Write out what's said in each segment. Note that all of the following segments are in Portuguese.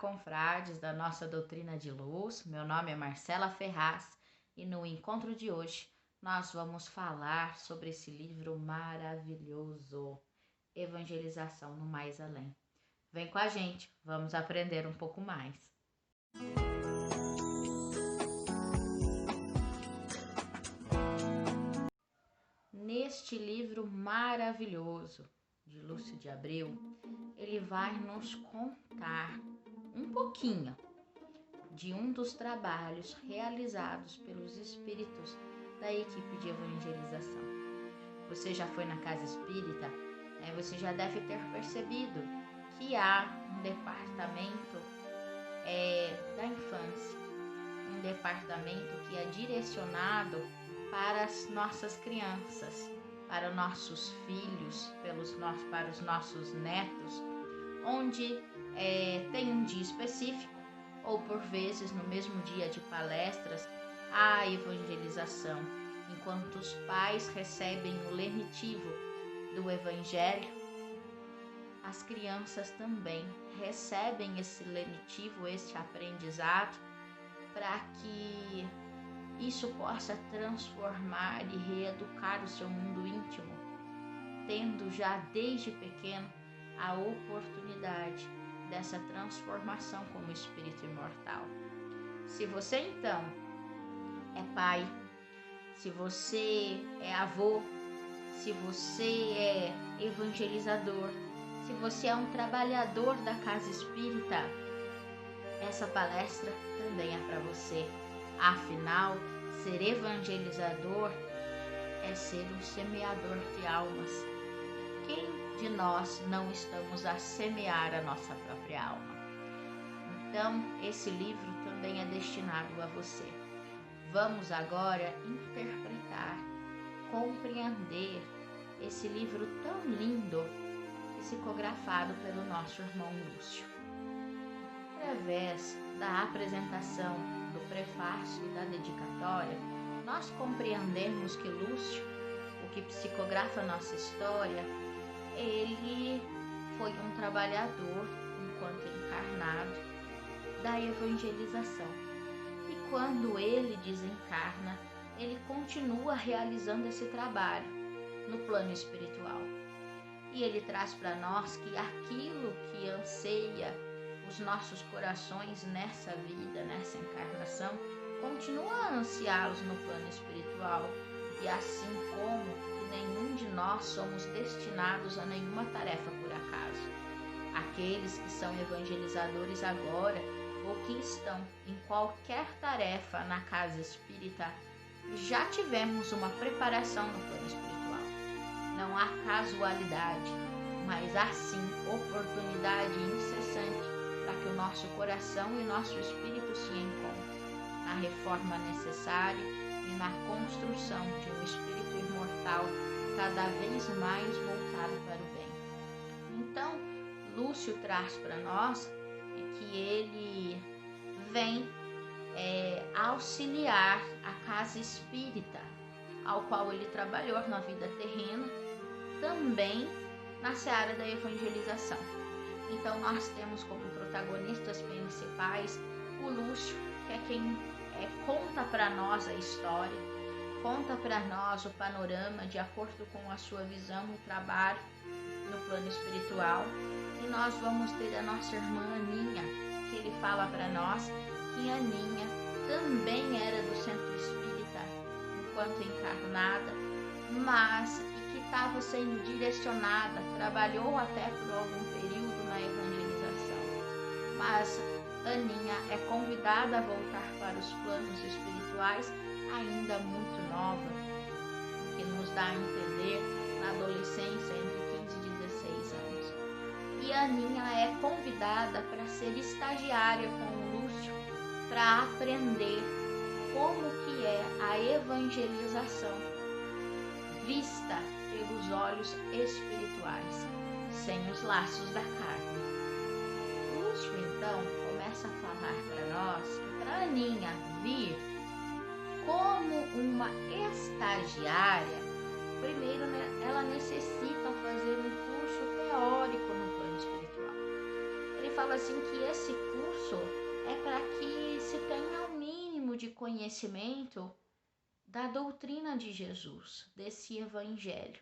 confrades da nossa doutrina de luz. Meu nome é Marcela Ferraz e no encontro de hoje nós vamos falar sobre esse livro maravilhoso, Evangelização no Mais Além. Vem com a gente, vamos aprender um pouco mais. Neste livro maravilhoso de Lúcio de Abreu, ele vai nos contar um pouquinho de um dos trabalhos realizados pelos espíritos da equipe de evangelização. Você já foi na casa espírita, né? Você já deve ter percebido que há um departamento da infância, um departamento que é direcionado para as nossas crianças, para nossos filhos, para os nossos netos, onde tem um dia específico, ou por vezes no mesmo dia de palestras, há evangelização, enquanto os pais recebem o lenitivo do Evangelho, as crianças também recebem esse lenitivo, este aprendizado, para que isso possa transformar e reeducar o seu mundo íntimo, tendo já desde pequeno a oportunidade dessa transformação como espírito imortal. Se você então é pai, se você é avô, se você é evangelizador, se você é um trabalhador da casa espírita, essa palestra também é para você. Afinal, ser evangelizador é ser um semeador de almas. Quem de nós não estamos a semear a nossa própria alma? Então, esse livro também é destinado a você. Vamos agora interpretar, compreender esse livro tão lindo, psicografado pelo nosso irmão Lúcio. Através da apresentação, do prefácio e da dedicatória, nós compreendemos que Lúcio, o que psicografa nossa história, ele foi um trabalhador, enquanto encarnado, da evangelização. E quando ele desencarna, ele continua realizando esse trabalho no plano espiritual. E ele traz para nós que aquilo que anseia os nossos corações nessa vida, nessa encarnação, continua a ansiá-los no plano espiritual. E assim como que nenhum de nós somos destinados a nenhuma tarefa por acaso. Aqueles que são evangelizadores agora ou que estão em qualquer tarefa na casa espírita, já tivemos uma preparação no plano espiritual. Não há casualidade, mas há sim oportunidade incessante para que o nosso coração e nosso espírito se encontrem na reforma necessária e na construção de um espírito imortal cada vez mais voltado para o bem. Então, Lúcio traz para nós que ele vem auxiliar a casa espírita, ao qual ele trabalhou na vida terrena, também na seara da evangelização. Então nós temos como protagonistas principais o Lúcio, que é quem conta para nós a história, conta para nós o panorama de acordo com a sua visão e trabalho no plano espiritual. E nós vamos ter a nossa irmã Aninha, que ele fala para nós que Aninha também era do centro espírita enquanto encarnada, mas que estava sendo direcionada, trabalhou até por algum período na evangelização. Mas Aninha é convidada a voltar para os planos espirituais ainda muito nova, o que nos dá a entender na adolescência entre 15 e 16 anos. E a Aninha é convidada para ser estagiária com o Lúcio para aprender como que é a evangelização vista pelos olhos espirituais, sem os laços da carne. Lúcio então começa a falar para nós que para Aninha vir como uma estagiária, primeiro ela necessita fazer um curso teórico no plano espiritual. Ele fala assim que esse curso é para que se tenha o mínimo de conhecimento da doutrina de Jesus, desse evangelho.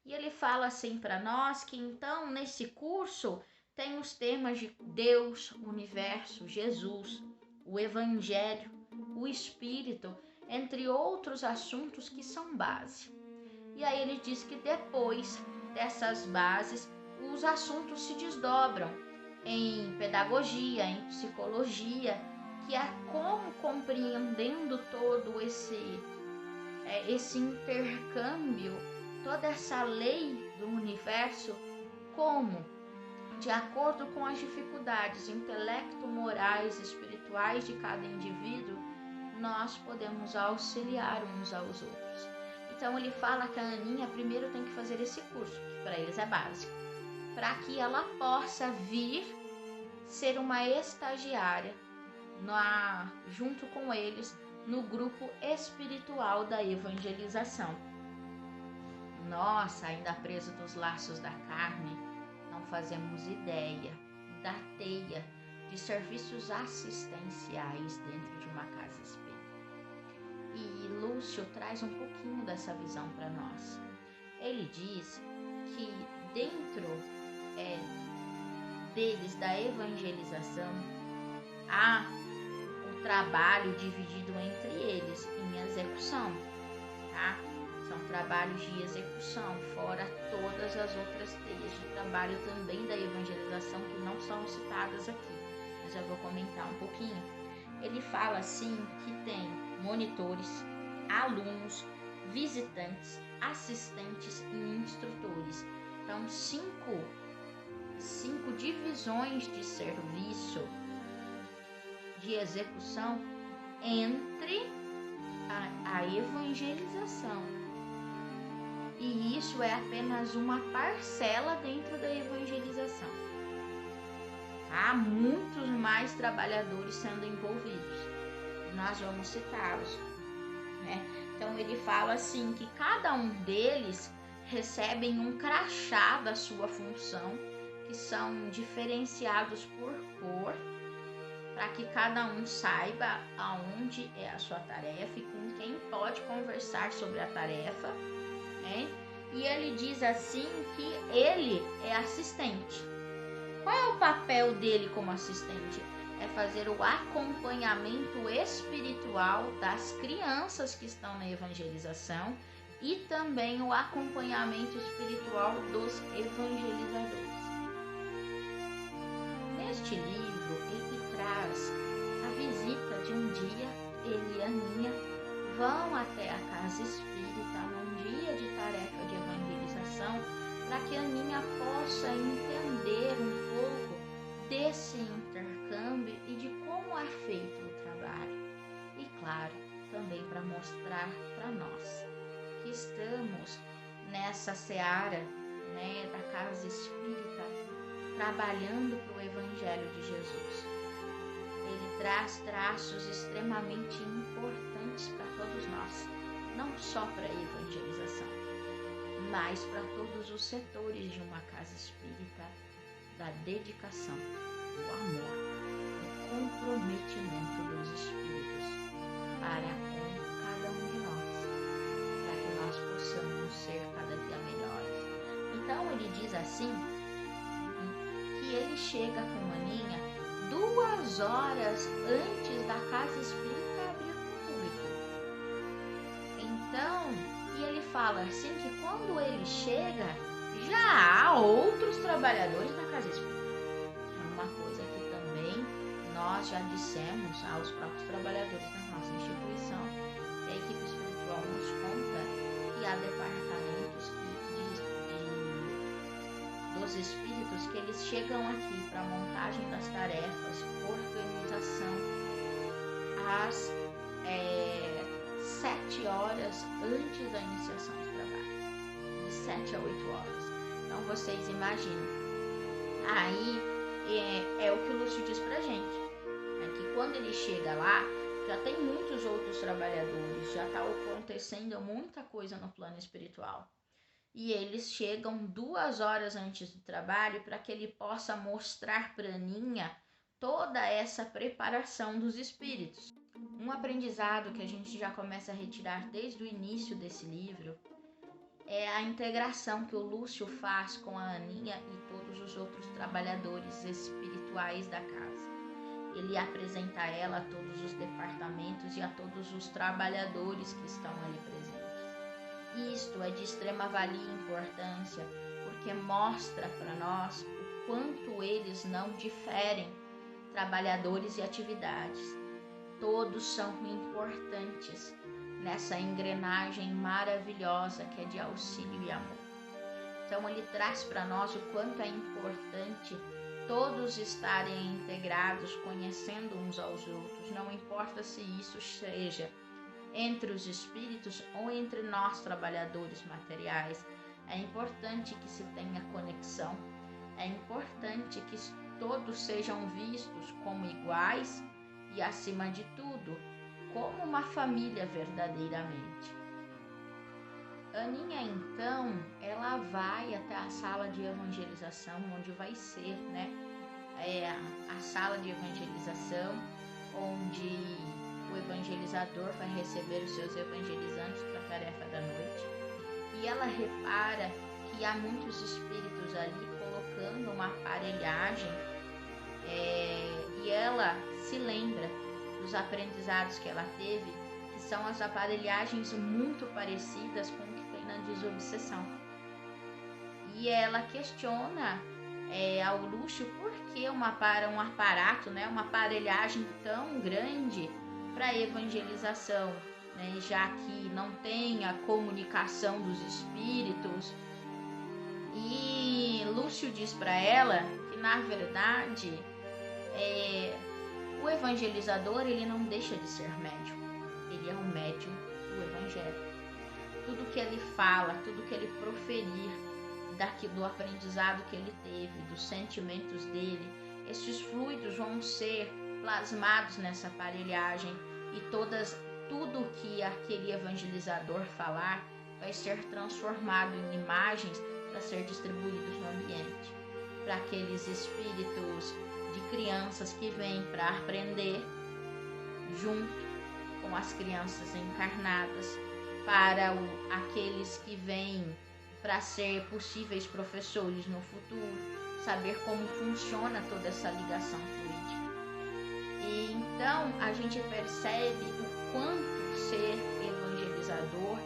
E ele fala assim para nós que então nesse curso tem os temas de Deus, universo, Jesus, o evangelho, o espírito, entre outros assuntos que são base. E aí ele diz que depois dessas bases, os assuntos se desdobram em pedagogia, em psicologia, que é como compreendendo todo esse intercâmbio, toda essa lei do universo, como, de acordo com as dificuldades intelecto, morais, espirituais de cada indivíduo, nós podemos auxiliar uns aos outros. Então ele fala que a Aninha primeiro tem que fazer esse curso, que para eles é básico, para que ela possa vir ser uma estagiária junto com eles no grupo espiritual da evangelização. Nós, ainda presos dos laços da carne, não fazemos ideia da teia de serviços assistenciais dentro de uma casa espírita. E Lúcio traz um pouquinho dessa visão para nós. Ele diz que dentro deles, da evangelização, há o trabalho dividido entre eles em execução, tá? São trabalhos de execução, fora todas as outras teias de trabalho também da evangelização que não são citadas aqui, mas eu vou comentar um pouquinho. Ele fala assim que tem monitores, alunos, visitantes, assistentes e instrutores. Então, cinco divisões de serviço de execução entre a evangelização. E isso é apenas uma parcela dentro da evangelização. Há muitos mais trabalhadores sendo envolvidos. Nós vamos citá-los, né? Então ele fala assim que cada um deles recebem um crachá da sua função, que são diferenciados por cor, para que cada um saiba aonde é a sua tarefa e com quem pode conversar sobre a tarefa, né? E ele diz assim que ele é assistente. Qual é o papel dele como assistente? É fazer o acompanhamento espiritual das crianças que estão na evangelização e também o acompanhamento espiritual dos evangelizadores. Neste livro, ele traz a visita de um dia, ele e a Aninha vão até a casa espírita num dia de tarefa de evangelização, para que a Aninha possa entender um pouco desse intercâmbio e de como é feito o trabalho. E claro, também para mostrar para nós que estamos nessa seara, né, da casa espírita, trabalhando para o Evangelho de Jesus. Ele traz traços extremamente importantes para todos nós, não só para a evangelização, mas para todos os setores de uma casa espírita, da dedicação, do amor, do comprometimento dos espíritos para com cada um de nós, para que nós possamos ser cada dia melhores. Então ele diz assim, que ele chega com a Aninha 2 horas antes da casa espírita abrir para o público. Então, e ele fala assim que quando ele chega, já há outros trabalhadores na casa espírita. É uma coisa que também nós já dissemos aos próprios trabalhadores da nossa instituição. A equipe espiritual nos conta que há departamentos dos espíritos que eles chegam aqui para a montagem das tarefas, organização, às 7 horas antes da iniciação do trabalho, de 7 a 8 horas. Então vocês imaginam, aí é o que o Lúcio diz pra gente, que quando ele chega lá, já tem muitos outros trabalhadores, já está acontecendo muita coisa no plano espiritual. e eles chegam 2 horas antes do trabalho para que ele possa mostrar para Aninha toda essa preparação dos espíritos. Um aprendizado que a gente já começa a retirar desde o início desse livro é a integração que o Lúcio faz com a Aninha e todos os outros trabalhadores espirituais da casa. Ele apresenta a ela a todos os departamentos e a todos os trabalhadores que estão ali presentes. Isto é de extrema valia e importância, porque mostra para nós o quanto eles não diferem trabalhadores e atividades. Todos são importantes nessa engrenagem maravilhosa que é de auxílio e amor. Então ele traz para nós o quanto é importante todos estarem integrados, conhecendo uns aos outros, não importa se isso seja entre os espíritos ou entre nós trabalhadores materiais. É importante que se tenha conexão, é importante que todos sejam vistos como iguais e, acima de tudo, como uma família verdadeiramente. Aninha, então, ela vai até a sala de evangelização, onde vai ser, a sala de evangelização, onde o evangelizador vai receber os seus evangelizantes para a tarefa da noite. E ela repara que há muitos espíritos ali colocando uma aparelhagem, e ela se lembra dos aprendizados que ela teve, que são as aparelhagens muito parecidas com o que tem na desobsessão. E ela questiona ao Lúcio por que um aparato, uma aparelhagem tão grande para evangelização, já que não tem a comunicação dos espíritos. E Lúcio diz para ela que, na verdade, o evangelizador, ele não deixa de ser médium, ele é um médium do evangelho. Tudo que ele fala, tudo que ele proferir, do aprendizado que ele teve, dos sentimentos dele, esses fluidos vão ser plasmados nessa aparelhagem e tudo que aquele evangelizador falar vai ser transformado em imagens para ser distribuídos no ambiente, para aqueles espíritos de crianças que vêm para aprender junto com as crianças encarnadas, para aqueles que vêm para ser possíveis professores no futuro, saber como funciona toda essa ligação fluídica. E então a gente percebe o quanto ser evangelizador,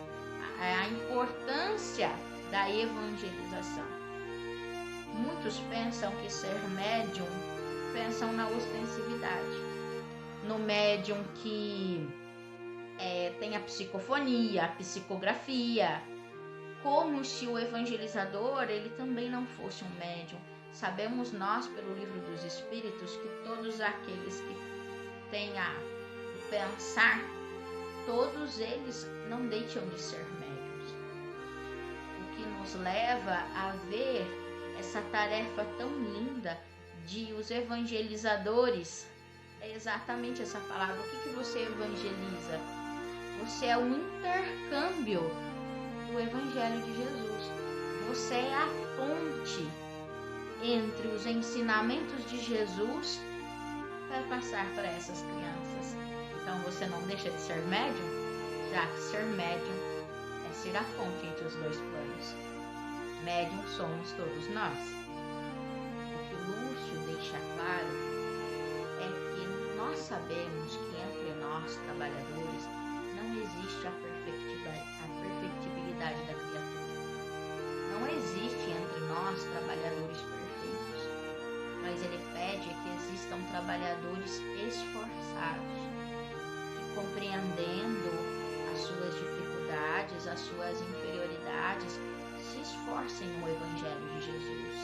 a importância da evangelização. Muitos pensam que ser médium, pensam na ostensividade, no médium que tem a psicofonia, a psicografia, como se o evangelizador ele também não fosse um médium. Sabemos nós, pelo Livro dos Espíritos, que todos aqueles que têm a pensar, todos eles não deixam de ser médiums. O que nos leva a ver essa tarefa tão linda de os evangelizadores, é exatamente essa palavra. O que você evangeliza? Você é um intercâmbio do Evangelho de Jesus. Você é a ponte entre os ensinamentos de Jesus para passar para essas crianças. Então você não deixa de ser médium, já que ser médium é ser a ponte entre os dois planos. Médium somos todos nós. O que o Lúcio deixa claro é que nós sabemos que entre nós, trabalhadores, não existe a perfectibilidade da criatura. Não existe entre nós trabalhadores perfeitos, mas ele pede que existam trabalhadores esforçados, que, compreendendo as suas dificuldades, as suas inferioridades, se esforcem no Evangelho de Jesus.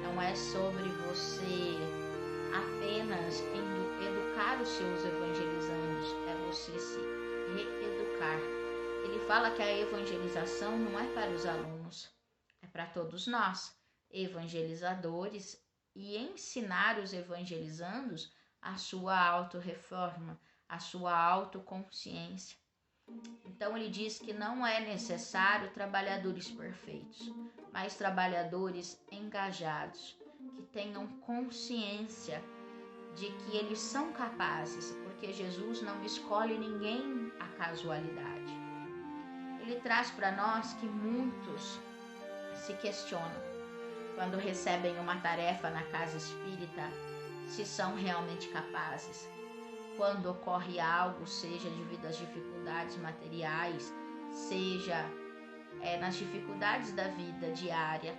Não é sobre você apenas educar os seus evangelizandos, é você se reeducar. Ele fala que a evangelização não é para os alunos, é para todos nós, evangelizadores, e ensinar os evangelizandos a sua autorreforma, a sua autoconsciência. Então ele diz que não é necessário trabalhadores perfeitos, mas trabalhadores engajados, que tenham consciência de que eles são capazes, porque Jesus não escolhe ninguém à casualidade. Ele traz para nós que muitos se questionam quando recebem uma tarefa na casa espírita, se são realmente capazes. Quando ocorre algo, seja devido às dificuldades materiais, seja nas dificuldades da vida diária,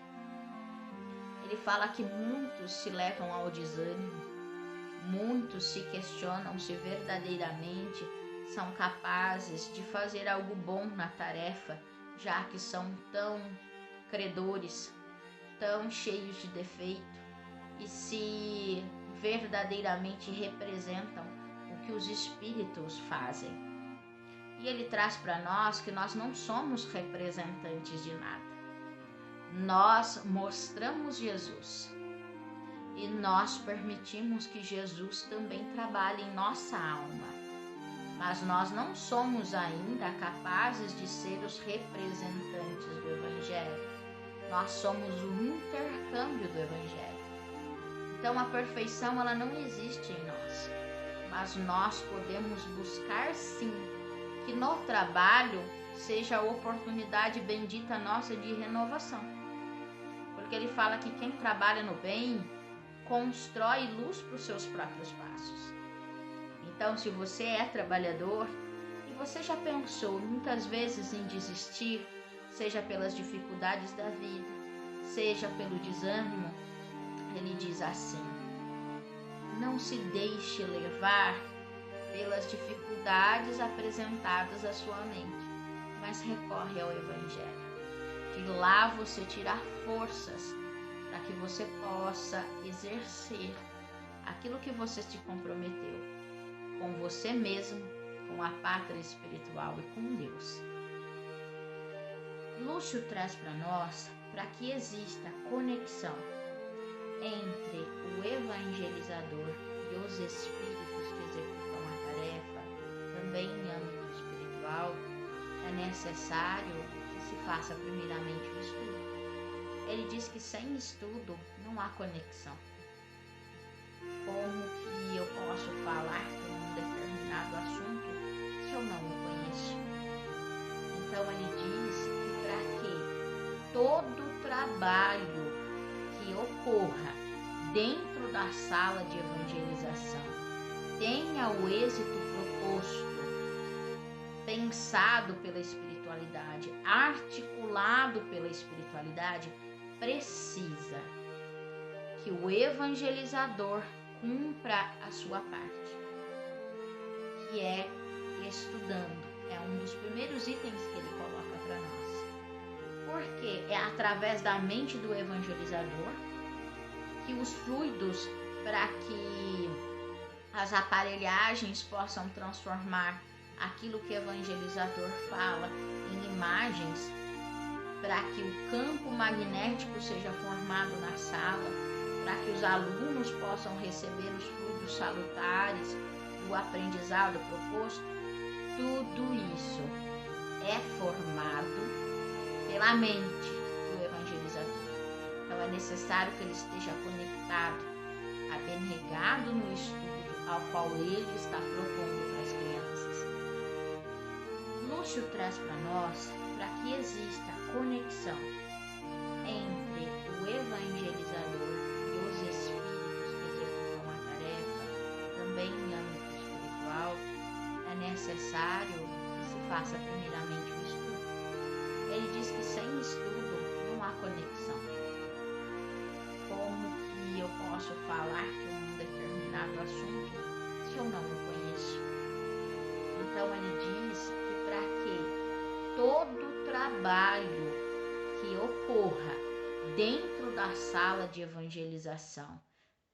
ele fala que muitos se levam ao desânimo, muitos se questionam se verdadeiramente são capazes de fazer algo bom na tarefa, já que são tão credores, tão cheios de defeito, e se verdadeiramente representam o que os espíritos fazem. E ele traz para nós que nós não somos representantes de nada. Nós mostramos Jesus e nós permitimos que Jesus também trabalhe em nossa alma. Mas nós não somos ainda capazes de ser os representantes do Evangelho. Nós somos o intercâmbio do Evangelho. Então a perfeição ela não existe em nós, mas nós podemos buscar sim que no trabalho seja a oportunidade bendita nossa de renovação. Porque ele fala que quem trabalha no bem constrói luz para os seus próprios passos. Então, se você é trabalhador e você já pensou muitas vezes em desistir, seja pelas dificuldades da vida, seja pelo desânimo, ele diz assim: não se deixe levar pelas dificuldades apresentadas à sua mente, mas recorre ao Evangelho. De lá você tirar forças para que você possa exercer aquilo que você se comprometeu com você mesmo, com a pátria espiritual e com Deus. Lúcio traz para nós para que exista conexão entre o evangelizador e os espíritos que executam a tarefa, também em âmbito espiritual, é necessário que se faça primeiramente o estudo. Ele diz que sem estudo não há conexão. Como que eu posso falar de um determinado assunto se eu não o conheço? Então ele diz que para que todo trabalho que ocorra dentro da sala de evangelização tenha o êxito proposto, pensado pela espiritualidade, articulado pela espiritualidade, precisa que o evangelizador cumpra a sua parte, que é estudando. É um dos primeiros itens que ele coloca para nós. Porque é através da mente do evangelizador que os fluidos, para que as aparelhagens possam transformar aquilo que o evangelizador fala em imagens, para que o campo magnético seja formado na sala, para que os alunos possam receber os fluidos salutares do aprendizado proposto. Tudo isso é formado pela mente do evangelizador. Então é necessário que ele esteja conectado, abnegado no estudo ao qual ele está propondo para as crianças. Lúcio traz para nós para que exista conexão entre o evangelizador e os espíritos que executam a tarefa, também em âmbito espiritual, é necessário que se faça primeiramente o estudo. Ele diz que sem estudo não há conexão. Como que eu posso falar de um determinado assunto se eu não o conheço? Então ele diz que para que todo trabalho que ocorra dentro da sala de evangelização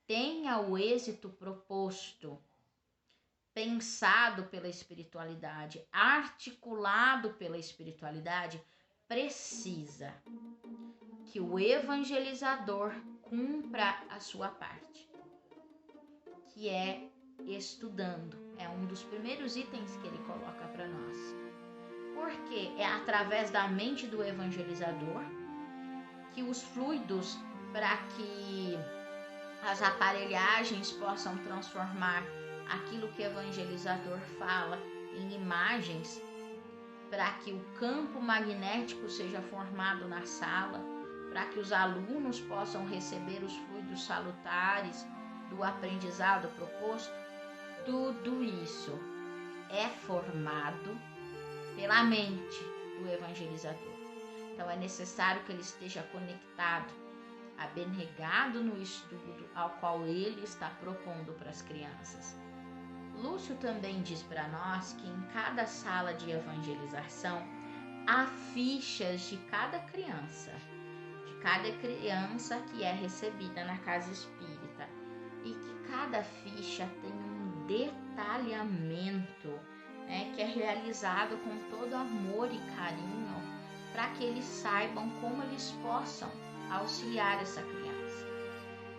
tenha o êxito proposto, pensado pela espiritualidade, articulado pela espiritualidade, precisa que o evangelizador cumpra a sua parte, que é estudando. É um dos primeiros itens que ele coloca para nós. porque é através da mente do evangelizador que os fluidos, para que as aparelhagens possam transformar aquilo que o evangelizador fala em imagens, para que o campo magnético seja formado na sala, para que os alunos possam receber os fluidos salutares do aprendizado proposto. Tudo isso é formado pela mente do evangelizador. Então é necessário que ele esteja conectado, abnegado no estudo ao qual ele está propondo para as crianças. Lúcio também diz para nós que em cada sala de evangelização há fichas de cada criança que é recebida na casa espírita, e que cada ficha tem um detalhamento, que é realizado com todo amor e carinho, para que eles saibam como eles possam auxiliar essa criança.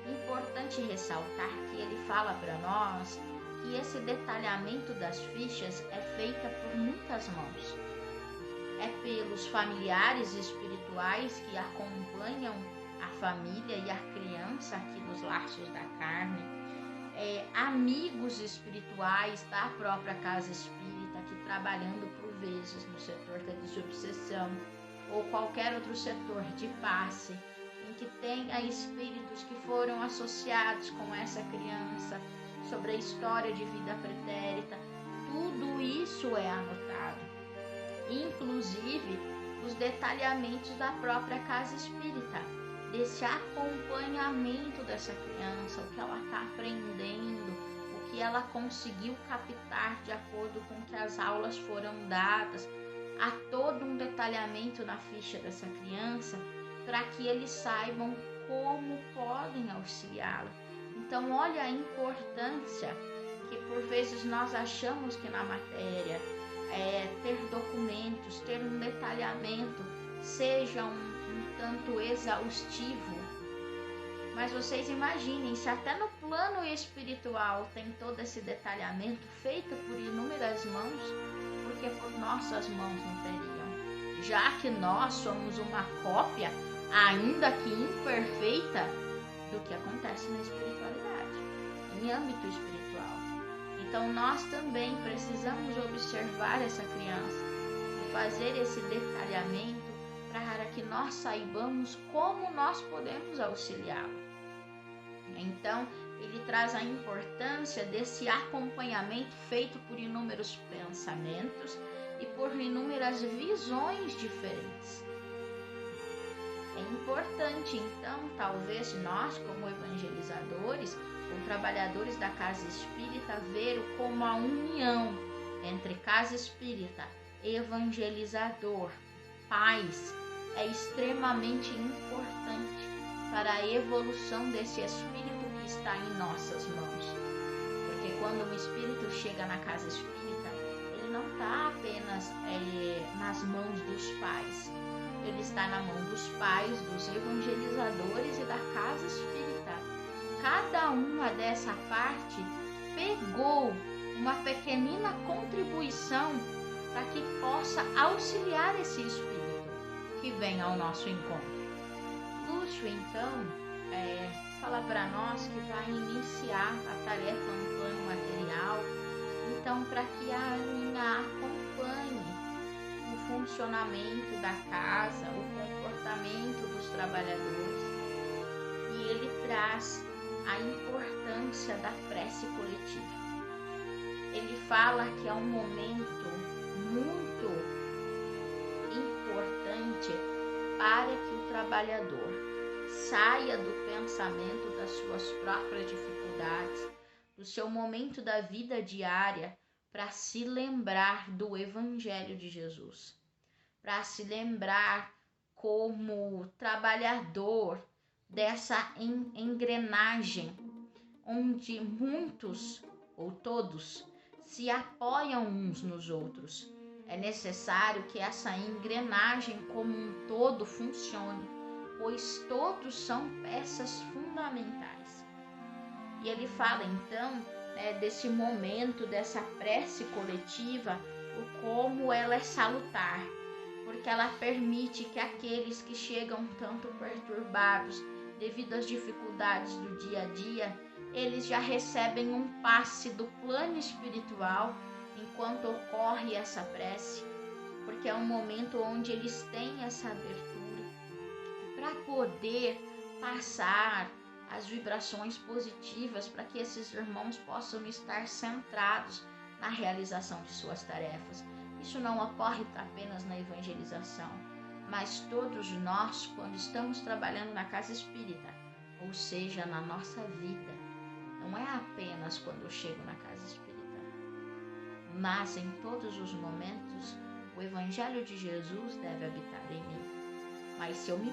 Importante ressaltar que ele fala para nós que esse detalhamento das fichas é feita por muitas mãos. É pelos familiares espirituais que acompanham a família e a criança aqui nos laços da carne, amigos espirituais da própria casa espírita que trabalhando por vezes no setor da desobsessão ou qualquer outro setor de passe, em que tenha espíritos que foram associados com essa criança, sobre a história de vida pretérita. Tudo isso é anotado, inclusive os detalhamentos da própria casa espírita, desse acompanhamento dessa criança, o que ela está aprendendo, o que ela conseguiu captar de acordo com que as aulas foram dadas. Há todo um detalhamento na ficha dessa criança para que eles saibam como podem auxiliá-la. Então, olha a importância que por vezes nós achamos que na matéria ter documentos, ter um detalhamento seja um tanto exaustivo. Mas vocês imaginem, se até no plano espiritual tem todo esse detalhamento feito por inúmeras mãos, porque por nossas mãos não teriam? Já que nós somos uma cópia, ainda que imperfeita, do que acontece na espiritualidade, em âmbito espiritual. Então nós também precisamos observar essa criança e fazer esse detalhamento para que nós saibamos como nós podemos auxiliá-la. Então ele traz a importância desse acompanhamento feito por inúmeros pensamentos e por inúmeras visões diferentes. É importante, então, talvez nós, como evangelizadores ou trabalhadores da casa espírita, ver como a união entre casa espírita, evangelizador, pais, é extremamente importante para a evolução desse espírito que está em nossas mãos. Porque quando um espírito chega na casa espírita, ele não está apenas nas mãos dos pais. Ele está na mão dos pais, dos evangelizadores e da casa espírita. Cada uma dessa parte pegou uma pequenina contribuição para que possa auxiliar esse espírito que vem ao nosso encontro. Lúcio, então, fala para nós que vai iniciar a tarefa no plano material, então, para que a Aninha acompanhe o funcionamento da casa, o comportamento dos trabalhadores. E ele traz a importância da prece coletiva. Ele fala que é um momento muito importante para que o trabalhador saia do pensamento das suas próprias dificuldades, do seu momento da vida diária, para se lembrar do Evangelho de Jesus, para se lembrar como trabalhador dessa engrenagem, onde muitos ou todos se apoiam uns nos outros. É necessário que essa engrenagem como um todo funcione, pois todos são peças fundamentais. E ele fala então desse momento, dessa prece coletiva, o como ela é salutar, porque ela permite que aqueles que chegam tanto perturbados devido às dificuldades do dia a dia, eles já recebem um passe do plano espiritual enquanto ocorre essa prece, porque é um momento onde eles têm essa abertura para poder passar as vibrações positivas para que esses irmãos possam estar centrados na realização de suas tarefas. Isso não ocorre apenas na evangelização, mas todos nós, quando estamos trabalhando na casa espírita, ou seja, na nossa vida, não é apenas quando eu chego na casa espírita, mas em todos os momentos, o Evangelho de Jesus deve habitar em mim. Mas se eu me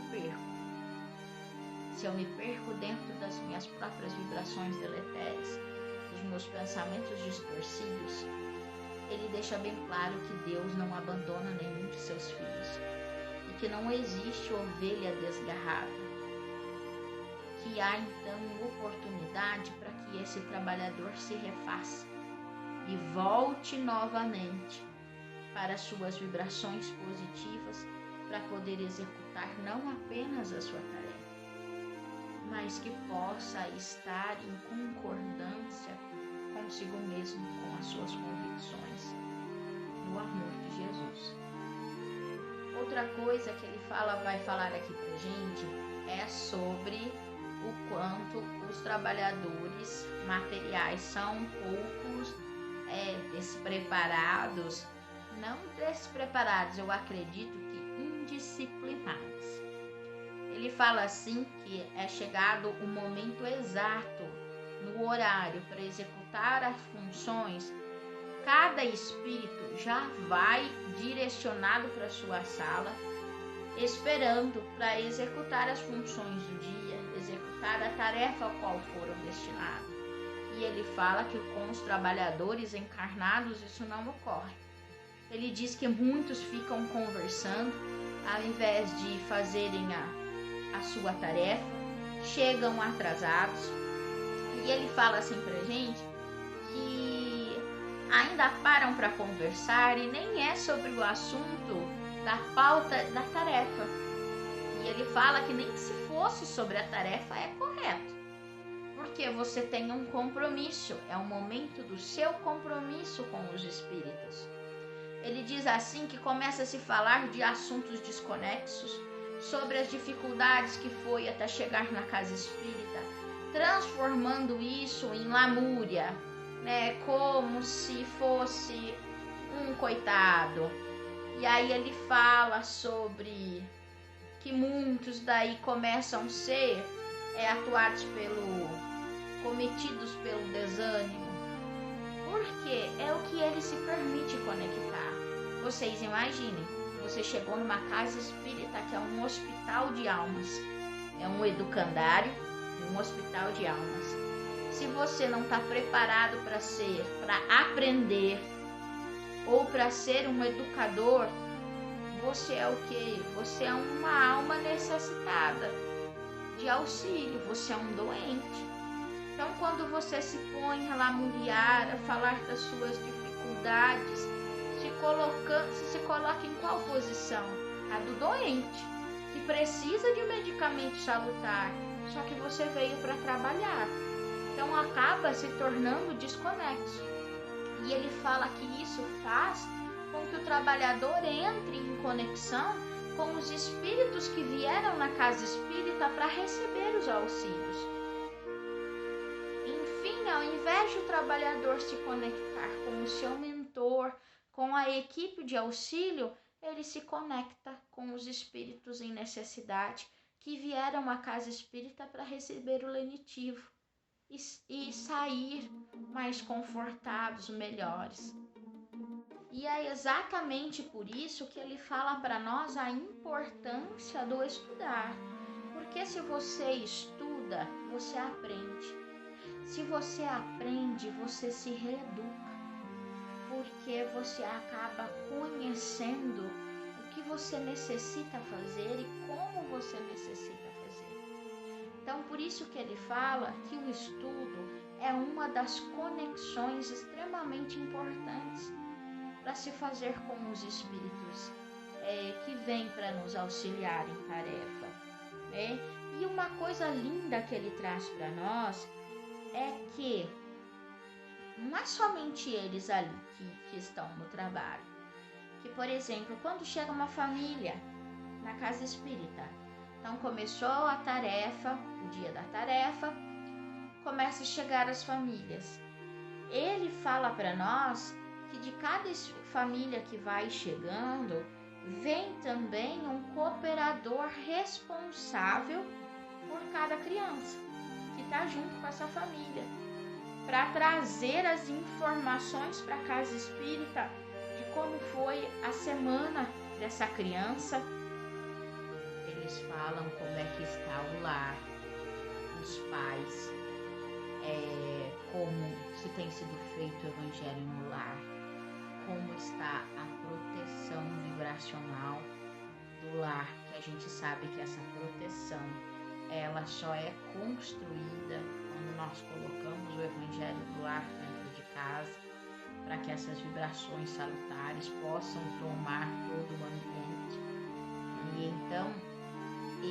perco dentro das minhas próprias vibrações deletérias, dos meus pensamentos distorcidos, ele deixa bem claro que Deus não abandona nenhum de seus filhos e que não existe ovelha desgarrada, que há então oportunidade para que esse trabalhador se refaça e volte novamente para suas vibrações positivas para poder executar não apenas a sua tarefa, mas que possa estar em concordância consigo mesmo, com as suas convicções, no amor de Jesus. Outra coisa que ele vai falar aqui pra gente é sobre o quanto os trabalhadores materiais são poucos despreparados, não despreparados, eu acredito que indisciplinados. Ele fala assim que é chegado o momento exato, no horário para executar as funções, cada espírito já vai direcionado para sua sala, esperando para executar as funções do dia, executar a tarefa a qual foram destinados. E ele fala que com os trabalhadores encarnados isso não ocorre. Ele diz que muitos ficam conversando, ao invés de fazerem a sua tarefa, chegam atrasados. E ele fala assim pra gente que ainda param para conversar e nem é sobre o assunto da pauta da tarefa. E ele fala que nem se fosse sobre a tarefa é correto, porque você tem um compromisso, é o momento do seu compromisso com os espíritos. Ele diz assim que começa a se falar de assuntos desconexos, sobre as dificuldades que foi até chegar na casa espírita, transformando isso em lamúria, né, como se fosse um coitado. E aí ele fala sobre que muitos daí começam a ser atuados cometidos pelo desânimo, porque é o que ele se permite conectar. Vocês imaginem, você chegou numa casa espírita que é um hospital de almas, é um educandário, um hospital de almas. Se você não está preparado para aprender ou para ser um educador, você é o quê? Você é uma alma necessitada de auxílio, você é um doente. Então, quando você se põe a lamuriar, a falar das suas dificuldades, se coloca em qual posição? A do doente, que precisa de medicamento salutar, só que você veio para trabalhar. Então, acaba se tornando desconexo. E ele fala que isso faz com que o trabalhador entre em conexão com os espíritos que vieram na casa espírita para receber os auxílios. Enfim, ao invés de o trabalhador se conectar com o seu mentor, com a equipe de auxílio, ele se conecta com os espíritos em necessidade que vieram à casa espírita para receber o lenitivo e sair mais confortados, melhores. E é exatamente por isso que ele fala para nós a importância do estudar. Porque se você estuda, você aprende. Se você aprende, você se reeduca. Porque você acaba conhecendo o que você necessita fazer e como você necessita fazer. Então, por isso que ele fala que o estudo é uma das conexões extremamente importantes para se fazer com os espíritos que vêm para nos auxiliar em tarefa, né? E uma coisa linda que ele traz para nós é que não é somente eles ali que estão no trabalho. Que, por exemplo, quando chega uma família na casa espírita, então começou a tarefa, o dia da tarefa, começa a chegar as famílias. Ele fala para nós que de cada família que vai chegando, vem também um cooperador responsável por cada criança que está junto com essa família, para trazer as informações para a casa espírita de como foi a semana dessa criança. Eles falam como é que está o lar, os pais, como se tem sido feito o evangelho no lar, como está a proteção vibracional do lar, que a gente sabe que essa proteção ela só é construída quando nós colocamos o evangelho do lar dentro de casa, para que essas vibrações salutares possam tomar todo o ambiente. E então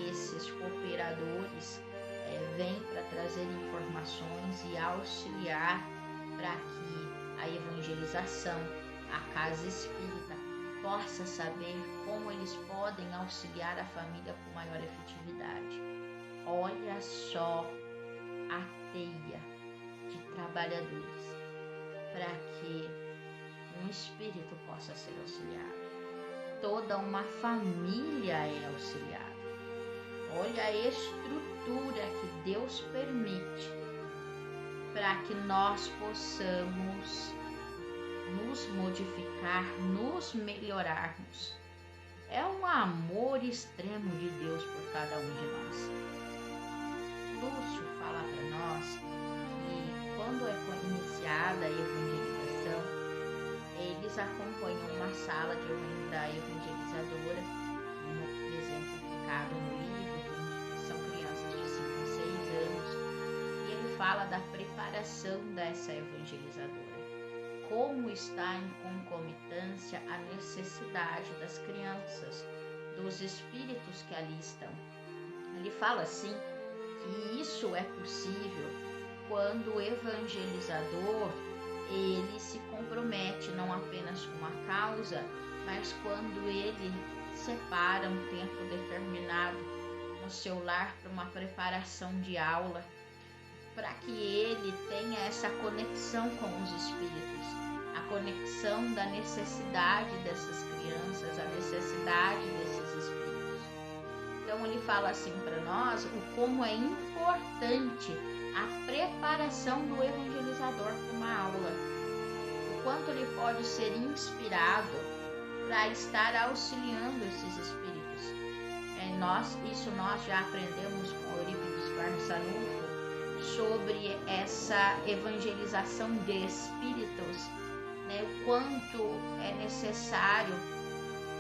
esses cooperadores vêm para trazer informações e auxiliar para que a evangelização, a casa espírita, possa saber como eles podem auxiliar a família com maior efetividade. Olha só a teia de trabalhadores para que um espírito possa ser auxiliado. Toda uma família é auxiliada. Olha a estrutura que Deus permite para que nós possamos nos modificar, nos melhorarmos. É um amor extremo de Deus por cada um de nós. Lúcio fala para nós que quando é iniciada a evangelização, eles acompanham uma sala da evangelizadora, exemplificado no livro, são crianças de 5 a 6 anos, e ele fala da preparação dessa evangelizadora, como está em concomitância a necessidade das crianças, dos espíritos que ali estão. Ele fala assim que isso é possível quando o evangelizador ele se compromete não apenas com a causa, mas quando ele separa um tempo determinado no seu lar para uma preparação de aula, para que ele tenha essa conexão com os espíritos, a conexão da necessidade dessas crianças, a necessidade desses espíritos. Então ele fala assim para nós o como é importante a preparação do evangelizador para uma aula, o quanto ele pode ser inspirado para estar auxiliando esses espíritos. Isso nós já aprendemos com Eurípides Barçanufo sobre essa evangelização de espíritos, né? O quanto é necessário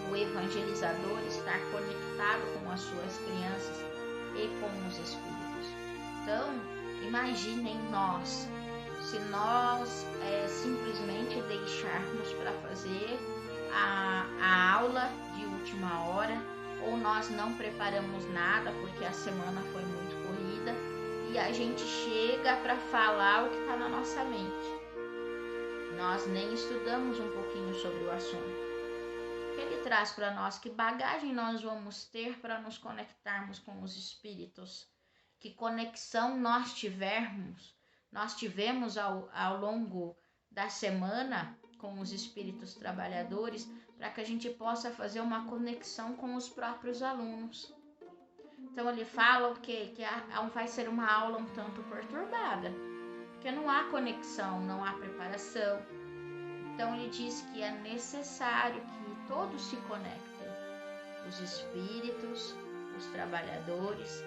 o evangelizador estar conectado com as suas crianças e com os espíritos. Então, imaginem nós, se nós simplesmente deixarmos para fazer a aula de última hora, ou nós não preparamos nada porque a semana foi muito corrida e a gente chega para falar o que está na nossa mente. Nós nem estudamos um pouquinho sobre o assunto. O que ele traz para nós? Que bagagem nós vamos ter para nos conectarmos com os espíritos? Que conexão nós tivemos ao longo da semana com os espíritos trabalhadores, para que a gente possa fazer uma conexão com os próprios alunos. Então ele fala que vai ser uma aula um tanto perturbada, porque não há conexão, não há preparação. Então ele diz que é necessário que todos se conectem, os espíritos, os trabalhadores,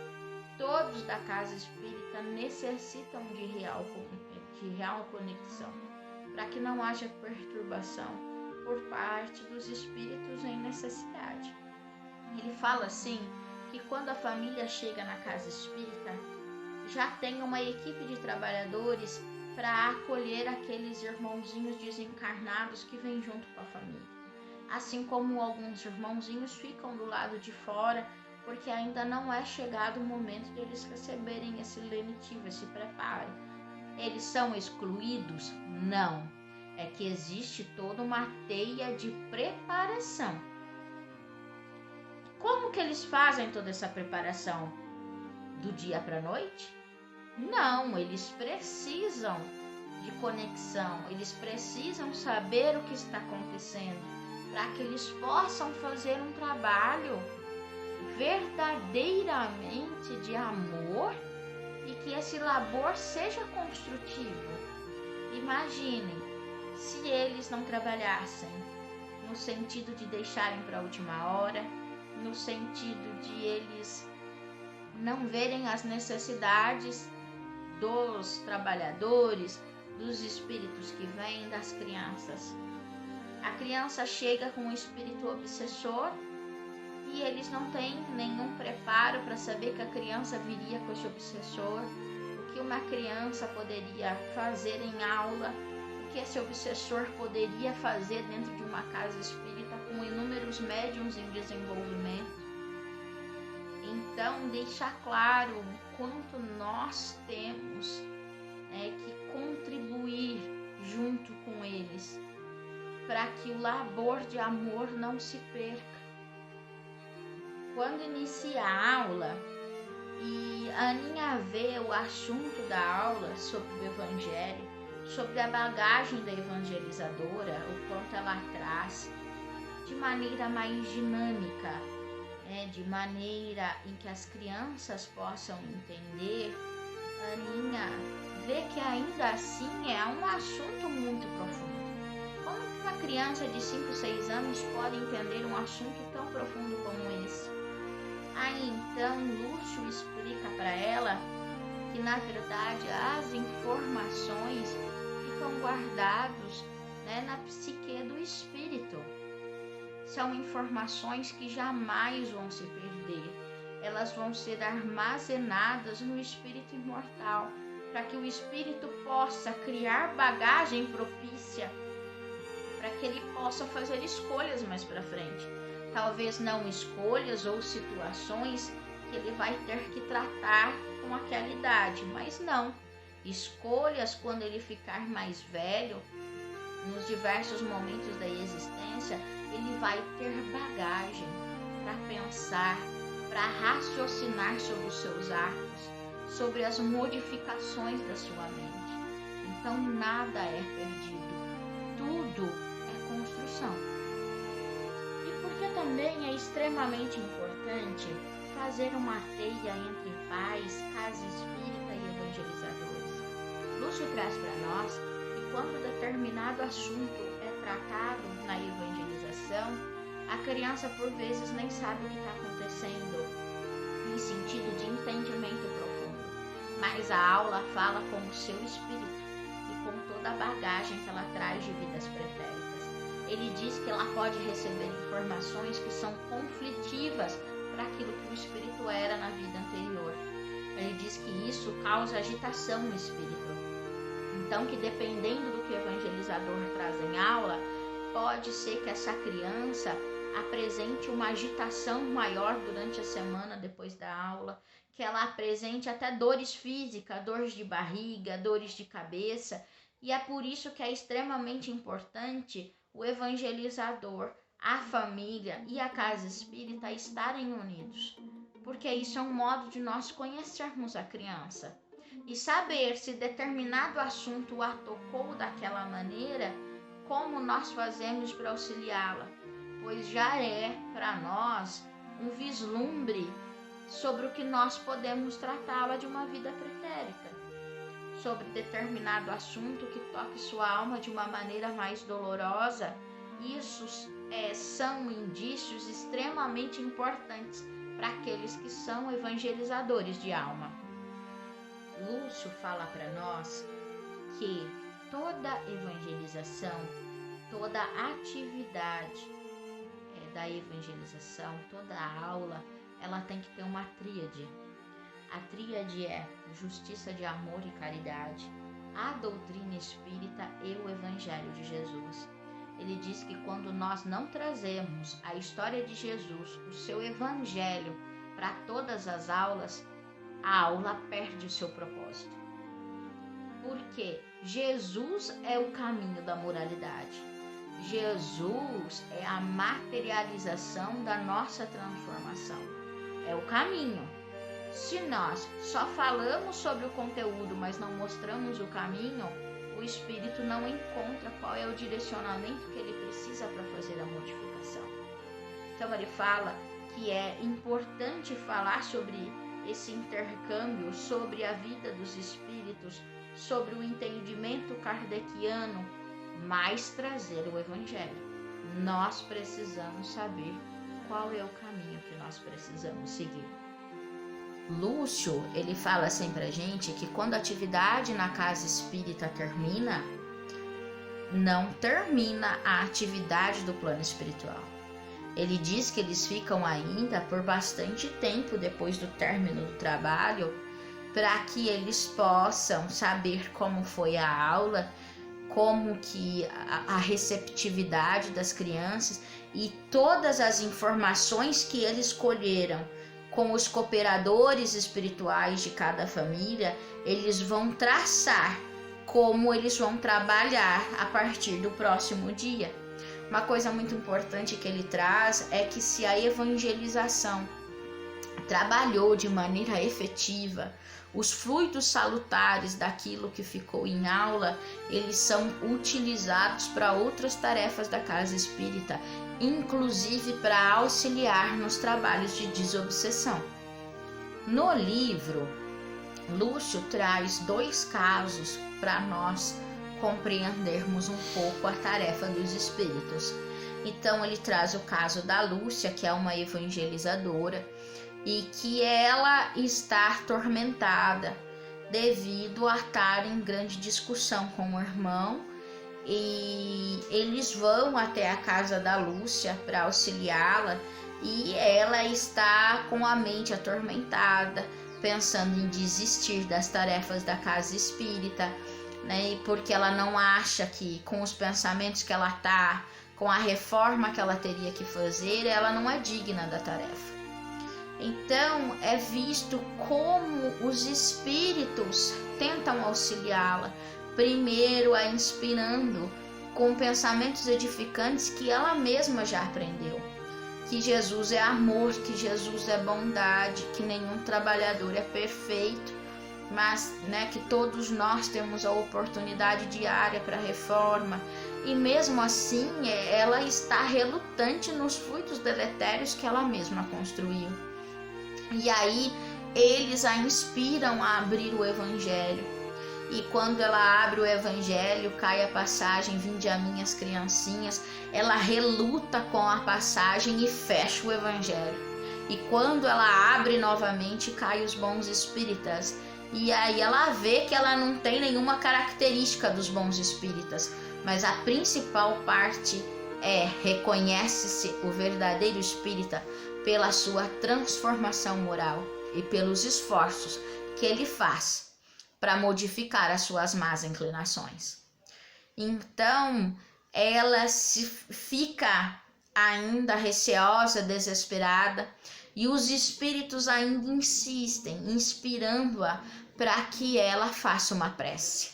todos da casa espírita necessitam de real conexão, para que não haja perturbação por parte dos espíritos em necessidade. Ele fala assim que quando a família chega na casa espírita, já tem uma equipe de trabalhadores para acolher aqueles irmãozinhos desencarnados que vêm junto com a família. Assim como alguns irmãozinhos ficam do lado de fora, porque ainda não é chegado o momento de eles receberem esse lenitivo, esse preparo. Eles são excluídos? Não. É que existe toda uma teia de preparação. Como que eles fazem toda essa preparação? Do dia para a noite? Não, eles precisam de conexão, eles precisam saber o que está acontecendo, para que eles possam fazer um trabalho verdadeiramente de amor e que esse labor seja construtivo. Imaginem, se eles não trabalhassem no sentido de deixarem para a última hora, no sentido de eles não verem as necessidades dos trabalhadores, dos espíritos que vêm, das crianças. A criança chega com um espírito obsessor e eles não têm nenhum preparo para saber que a criança viria com esse obsessor, o que uma criança poderia fazer em aula, o que esse obsessor poderia fazer dentro de uma casa espírita com inúmeros médiuns em desenvolvimento. Então, deixar claro o quanto nós temos que contribuir junto com eles, para que o labor de amor não se perca. Quando inicia a aula e a Aninha vê o assunto da aula sobre o Evangelho, sobre a bagagem da evangelizadora, o quanto ela traz de maneira mais dinâmica, de maneira em que as crianças possam entender, a Aninha vê que ainda assim é um assunto muito profundo. Como que uma criança de 5, 6 anos pode entender um assunto tão profundo como esse? Aí então Lúcio explica para ela que na verdade as informações ficam guardadas na psique do espírito. São informações que jamais vão se perder. Elas vão ser armazenadas no espírito imortal, para que o espírito possa criar bagagem propícia, para que ele possa fazer escolhas mais para frente. Talvez não escolhas ou situações que ele vai ter que tratar com aquela idade, mas não. Escolhas quando ele ficar mais velho, nos diversos momentos da existência, ele vai ter bagagem para pensar, para raciocinar sobre os seus atos, sobre as modificações da sua mente. Então nada é perdido, tudo é construção. E porque também é extremamente importante fazer uma teia entre pais, casa espírita e evangelizadores. Lúcio traz para nós que quando determinado assunto é tratado na evangelização, a criança por vezes nem sabe o que está acontecendo em sentido de entendimento profundo, mas a aula fala com o seu espírito e com toda a bagagem que ela traz de vidas pretéritas. Ele diz que ela pode receber informações que são conflitivas para aquilo que o espírito era na vida anterior. Ele diz que isso causa agitação no espírito. Então, que dependendo do que o evangelizador traz em aula, pode ser que essa criança apresente uma agitação maior durante a semana depois da aula, que ela apresente até dores físicas, dores de barriga, dores de cabeça, e é por isso que é extremamente importante o evangelizador, a família e a casa espírita estarem unidos, porque isso é um modo de nós conhecermos a criança e saber se determinado assunto a tocou daquela maneira, como nós fazemos para auxiliá-la, pois já é para nós um vislumbre sobre o que nós podemos tratá-la de uma vida pretérita, sobre determinado assunto que toque sua alma de uma maneira mais dolorosa. Isso são indícios extremamente importantes para aqueles que são evangelizadores de alma. Lúcio fala para nós que toda evangelização, toda atividade da evangelização, toda a aula, ela tem que ter uma tríade. A tríade é justiça de amor e caridade. a doutrina espírita e o Evangelho de Jesus. Ele diz que quando nós não trazemos a história de Jesus, o seu Evangelho, para todas as aulas, a aula perde o seu propósito. Porque Jesus é o caminho da moralidade. Jesus é a materialização da nossa transformação. É o caminho. Se nós só falamos sobre o conteúdo, mas não mostramos o caminho, o espírito não encontra qual é o direcionamento que ele precisa para fazer a modificação. Então ele fala que é importante falar sobre esse intercâmbio, sobre a vida dos espíritos, sobre o entendimento kardeciano, mas trazer o Evangelho. Nós precisamos saber qual é o caminho que nós precisamos seguir. Lúcio, ele fala assim pra gente que quando a atividade na casa espírita termina, não termina a atividade do plano espiritual. Ele diz que eles ficam ainda por bastante tempo depois do término do trabalho, para que eles possam saber como foi a aula, como que a receptividade das crianças e todas as informações que eles colheram com os cooperadores espirituais de cada família, eles vão traçar como eles vão trabalhar a partir do próximo dia. Uma coisa muito importante que ele traz é que se a evangelização trabalhou de maneira efetiva, os fluidos salutares daquilo que ficou em aula, eles são utilizados para outras tarefas da casa espírita, inclusive para auxiliar nos trabalhos de desobsessão. No livro, Lúcio traz 2 casos para nós compreendermos um pouco a tarefa dos espíritos. Então ele traz o caso da Lúcia, que é uma evangelizadora, e que ela está atormentada devido a estar em grande discussão com o irmão, e eles vão até a casa da Lúcia para auxiliá-la, e ela está com a mente atormentada, pensando em desistir das tarefas da casa espírita, né? Porque ela não acha que com os pensamentos que ela está, com a reforma que ela teria que fazer, ela não é digna da tarefa. Então é visto como os espíritos tentam auxiliá-la, primeiro a inspirando com pensamentos edificantes que ela mesma já aprendeu. Que Jesus é amor, que Jesus é bondade, que nenhum trabalhador é perfeito, mas que todos nós temos a oportunidade diária para reforma. E mesmo assim ela está relutante nos fluidos deletérios que ela mesma construiu. E aí eles a inspiram a abrir o Evangelho. E quando ela abre o Evangelho, cai a passagem: vinde a mim as criancinhas. Ela reluta com a passagem e fecha o Evangelho. E quando ela abre novamente, cai os bons espíritas. E aí ela vê que ela não tem nenhuma característica dos bons espíritas, mas a principal parte reconhece-se o verdadeiro espírita pela sua transformação moral e pelos esforços que ele faz para modificar as suas más inclinações. Então, ela fica ainda receosa, desesperada, e os espíritos ainda insistem, inspirando-a para que ela faça uma prece.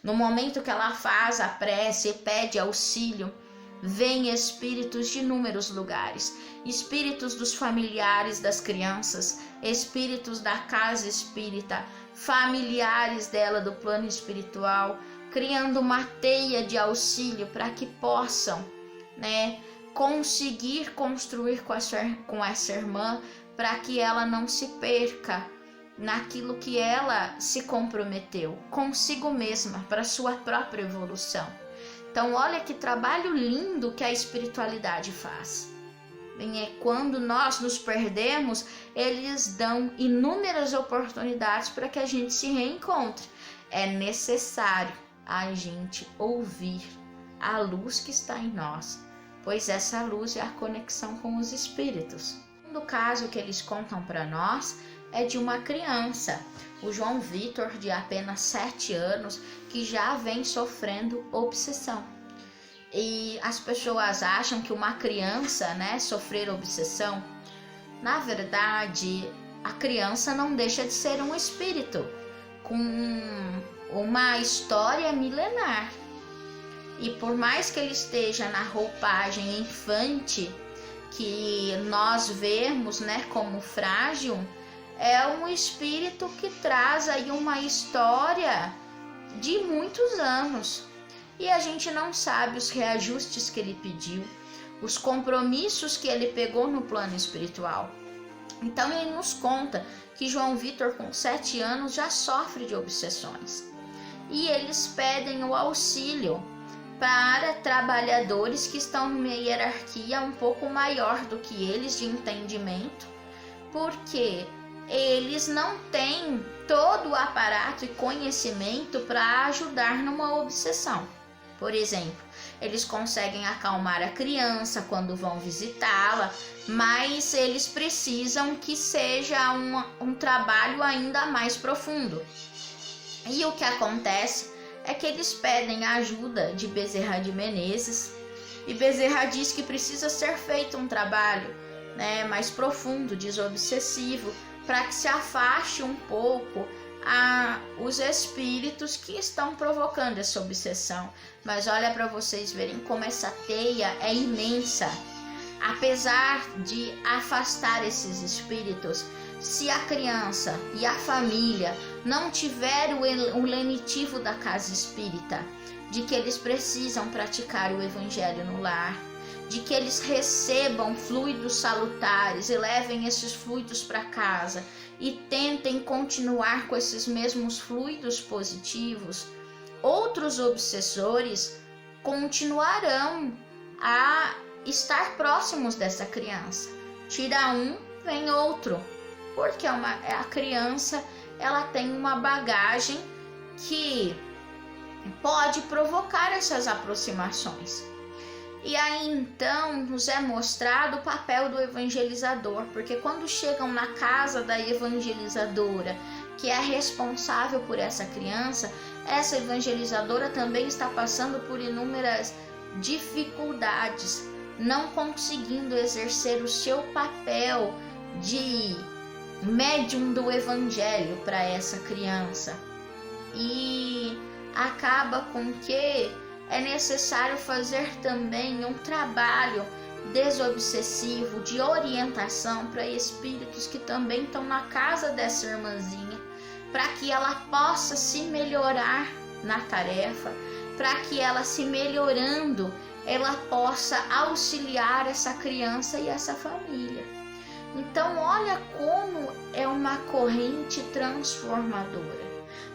No momento que ela faz a prece e pede auxílio, vêm espíritos de inúmeros lugares, espíritos dos familiares das crianças, espíritos da casa espírita, familiares dela do plano espiritual, criando uma teia de auxílio para que possam, conseguir construir com essa irmã, para que ela não se perca naquilo que ela se comprometeu consigo mesma, para sua própria evolução. Então olha que trabalho lindo que a espiritualidade faz. Quando nós nos perdemos, eles dão inúmeras oportunidades para que a gente se reencontre. É necessário a gente ouvir a luz que está em nós, pois essa luz é a conexão com os espíritos. No caso que eles contam para nós é de uma criança, o João Vitor, de apenas 7 anos, que já vem sofrendo obsessão. E as pessoas acham que uma criança, né, sofrer obsessão, na verdade, a criança não deixa de ser um espírito com uma história milenar. E por mais que ele esteja na roupagem infante, que nós vemos, né, como frágil, é um espírito que traz aí uma história de muitos anos. E a gente não sabe os reajustes que ele pediu, os compromissos que ele pegou no plano espiritual. Então ele nos conta que João Vitor, com 7 anos, já sofre de obsessões. E eles pedem o auxílio para trabalhadores que estão numa hierarquia um pouco maior do que eles de entendimento, porque eles não têm todo o aparato e conhecimento para ajudar numa obsessão. Por exemplo, eles conseguem acalmar a criança quando vão visitá-la, mas eles precisam que seja um trabalho ainda mais profundo. E o que acontece é que eles pedem a ajuda de Bezerra de Menezes, e Bezerra diz que precisa ser feito um trabalho, né, mais profundo, desobsessivo, para que se afaste um pouco os espíritos que estão provocando essa obsessão. Mas olha para vocês verem como essa teia é imensa. Apesar de afastar esses espíritos, se a criança e a família não tiver o lenitivo da casa espírita, de que eles precisam praticar o evangelho no lar, de que eles recebam fluidos salutares e levem esses fluidos para casa e tentem continuar com esses mesmos fluidos positivos, outros obsessores continuarão a estar próximos dessa criança. Tira um, vem outro, porque a criança ela tem uma bagagem que pode provocar essas aproximações. E aí então nos é mostrado o papel do evangelizador, porque quando chegam na casa da evangelizadora, que é responsável por essa criança, essa evangelizadora também está passando por inúmeras dificuldades, não conseguindo exercer o seu papel de médium do evangelho para essa criança. E acaba com que é necessário fazer também um trabalho desobsessivo de orientação para espíritos que também estão na casa dessa irmãzinha, para que ela possa se melhorar na tarefa, para que ela se melhorando, ela possa auxiliar essa criança e essa família. Então olha como é uma corrente transformadora,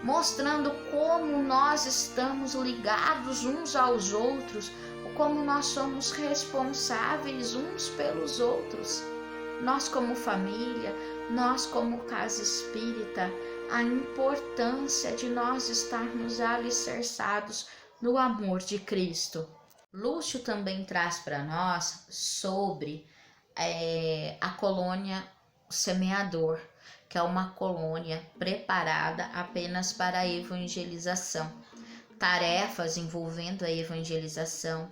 mostrando como nós estamos ligados uns aos outros, como nós somos responsáveis uns pelos outros. Nós como família, nós como casa espírita, a importância de nós estarmos alicerçados no amor de Cristo. Lúcio também traz para nós sobre a colônia Semeador, que é uma colônia preparada apenas para a evangelização, tarefas envolvendo a evangelização.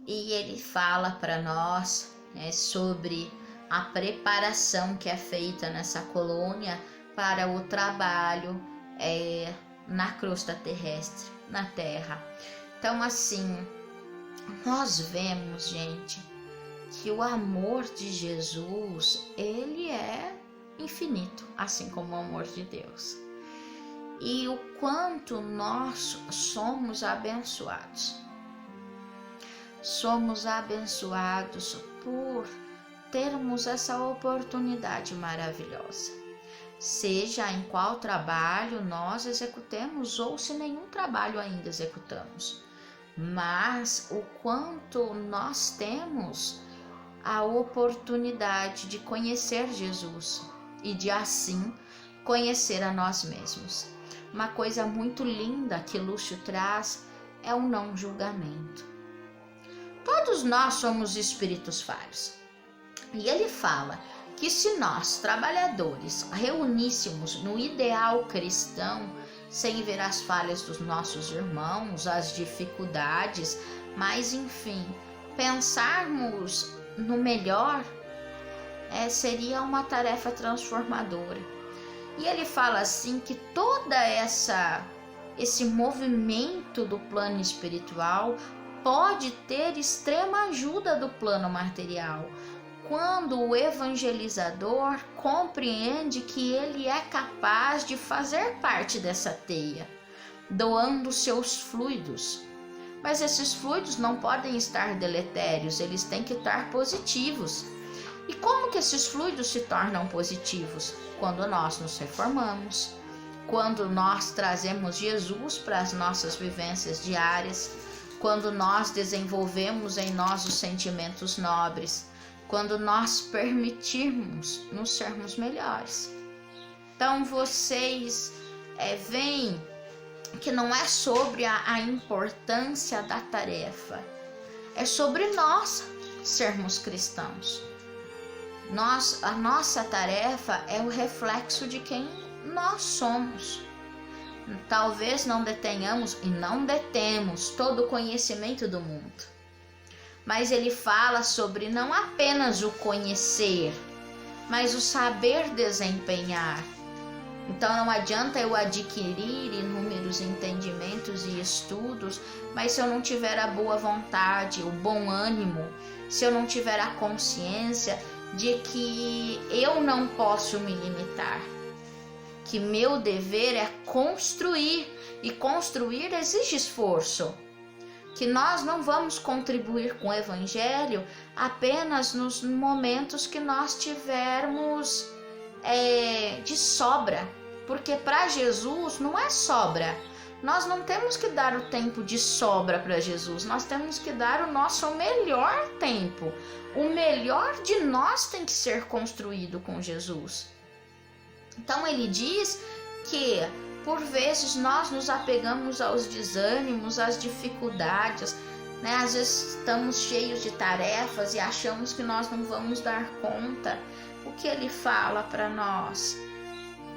E ele fala para nós sobre a preparação que é feita nessa colônia para o trabalho na crosta terrestre, na terra. Então assim, nós vemos, gente, que o amor de Jesus, ele é infinito, assim como o amor de Deus. E o quanto nós somos abençoados. Somos abençoados por termos essa oportunidade maravilhosa. Seja em qual trabalho nós executemos ou se nenhum trabalho ainda executamos. Mas o quanto nós temos a oportunidade de conhecer Jesus e de assim conhecer a nós mesmos. Uma coisa muito linda que Lúcio traz é o não julgamento. Todos nós somos espíritos falhos. E ele fala que se nós, trabalhadores, reuníssemos no ideal cristão, sem ver as falhas dos nossos irmãos, as dificuldades, mas enfim, pensarmos no melhor, seria uma tarefa transformadora. E ele fala assim que toda esse movimento do plano espiritual pode ter extrema ajuda do plano material, quando o evangelizador compreende que ele é capaz de fazer parte dessa teia, doando seus fluidos. Mas esses fluidos não podem estar deletérios, eles têm que estar positivos. E como que esses fluidos se tornam positivos? Quando nós nos reformamos, quando nós trazemos Jesus para as nossas vivências diárias, quando nós desenvolvemos em nós os sentimentos nobres, quando nós permitirmos nos sermos melhores. Então vocês veem que não é sobre a importância da tarefa, é sobre nós sermos cristãos. A nossa tarefa é o reflexo de quem nós somos. Talvez não detenhamos e não detemos todo o conhecimento do mundo, mas ele fala sobre não apenas o conhecer, mas o saber desempenhar. Então não adianta eu adquirir inúmeros entendimentos e estudos, mas se eu não tiver a boa vontade, o bom ânimo, se eu não tiver a consciência de que eu não posso me limitar, que meu dever é construir, e construir exige esforço, que nós não vamos contribuir com o evangelho apenas nos momentos que nós tivermos de sobra, porque para Jesus não é sobra. Nós não temos que dar o tempo de sobra para Jesus, nós temos que dar o nosso melhor tempo. O melhor de nós tem que ser construído com Jesus. Então ele diz que por vezes nós nos apegamos aos desânimos, às dificuldades, né? Às vezes estamos cheios de tarefas e achamos que nós não vamos dar conta. O que ele fala para nós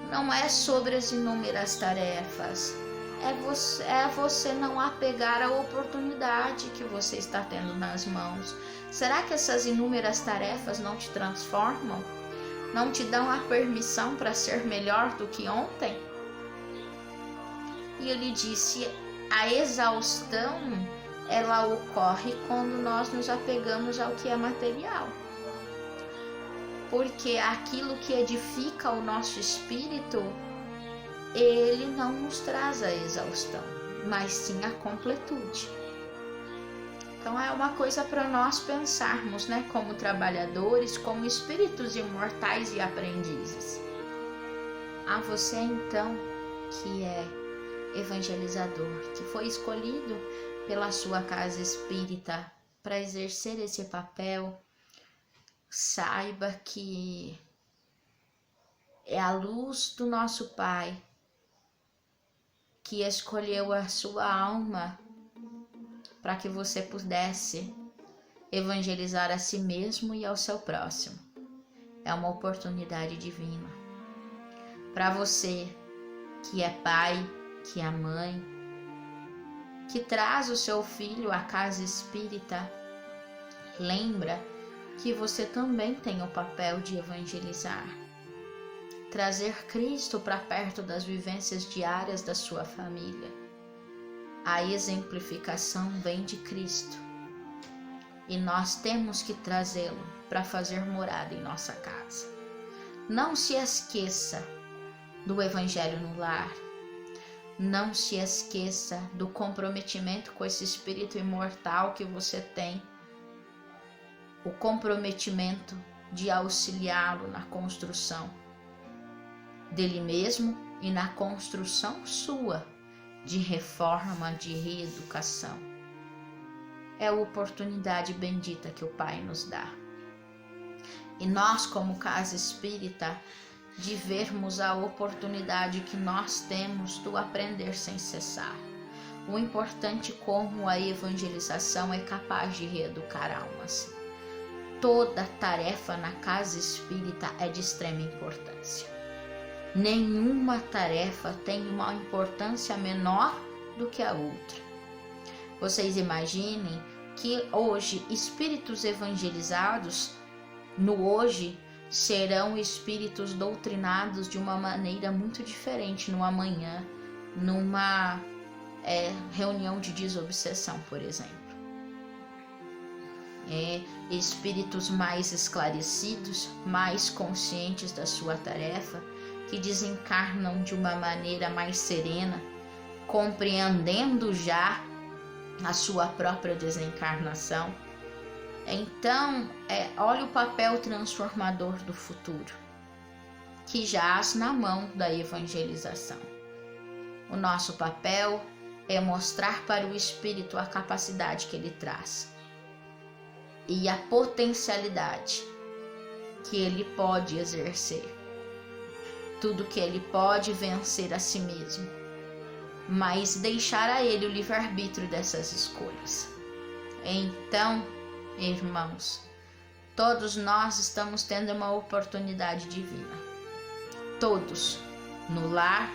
não é sobre as inúmeras tarefas, é você não apegar à oportunidade que você está tendo nas mãos. Será que essas inúmeras tarefas não te transformam? Não te dão a permissão para ser melhor do que ontem? E ele disse, a exaustão, ela ocorre quando nós nos apegamos ao que é material. Porque aquilo que edifica o nosso espírito, ele não nos traz a exaustão, mas sim a completude. Então é uma coisa para nós pensarmos, né, como trabalhadores, como espíritos imortais e aprendizes. A você então, que é evangelizador, que foi escolhido pela sua casa espírita para exercer esse papel, saiba que é a luz do nosso Pai que escolheu a sua alma para que você pudesse evangelizar a si mesmo e ao seu próximo. É uma oportunidade divina. Para você que é pai, que é mãe, que traz o seu filho à casa espírita, lembra que você também tem o papel de evangelizar. Trazer Cristo para perto das vivências diárias da sua família. A exemplificação vem de Cristo e nós temos que trazê-lo para fazer morada em nossa casa. Não se esqueça do Evangelho no lar. Não se esqueça do comprometimento com esse espírito imortal que você tem. O comprometimento de auxiliá-lo na construção dele mesmo e na construção sua de reforma, de reeducação. É a oportunidade bendita que o Pai nos dá. E nós, como casa espírita, de vermos a oportunidade que nós temos do aprender sem cessar. O importante como a evangelização é capaz de reeducar almas. toda tarefa na casa espírita é de extrema importância. Nenhuma tarefa tem uma importância menor do que a outra. Vocês imaginem que hoje espíritos evangelizados, no hoje, serão espíritos doutrinados de uma maneira muito diferente no amanhã, numa reunião de desobsessão, por exemplo. Espíritos mais esclarecidos, mais conscientes da sua tarefa, que desencarnam de uma maneira mais serena, compreendendo já a sua própria desencarnação. Então, olha o papel transformador do futuro, que jaz na mão da evangelização. O nosso papel é mostrar para o espírito a capacidade que ele traz e a potencialidade que ele pode exercer, tudo que ele pode vencer a si mesmo, mas deixar a ele o livre-arbítrio dessas escolhas. Então, irmãos, todos nós estamos tendo uma oportunidade divina. Todos, no lar,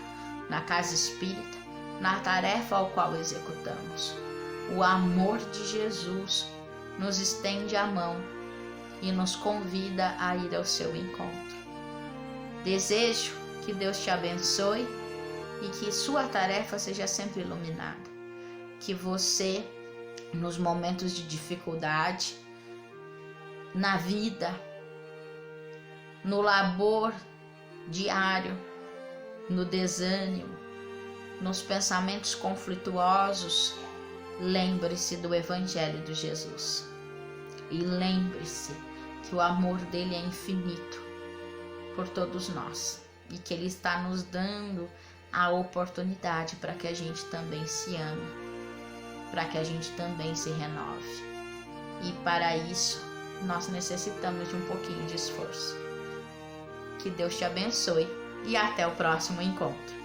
na casa espírita, na tarefa ao qual executamos. O amor de Jesus nos estende a mão e nos convida a ir ao seu encontro. Desejo que Deus te abençoe e que sua tarefa seja sempre iluminada. Que você, nos momentos de dificuldade, na vida, no labor diário, no desânimo, nos pensamentos conflituosos, lembre-se do Evangelho de Jesus. E lembre-se que o amor dele é infinito por todos nós e que ele está nos dando a oportunidade para que a gente também se ame, para que a gente também se renove. E para isso, nós necessitamos de um pouquinho de esforço. Que Deus te abençoe e até o próximo encontro.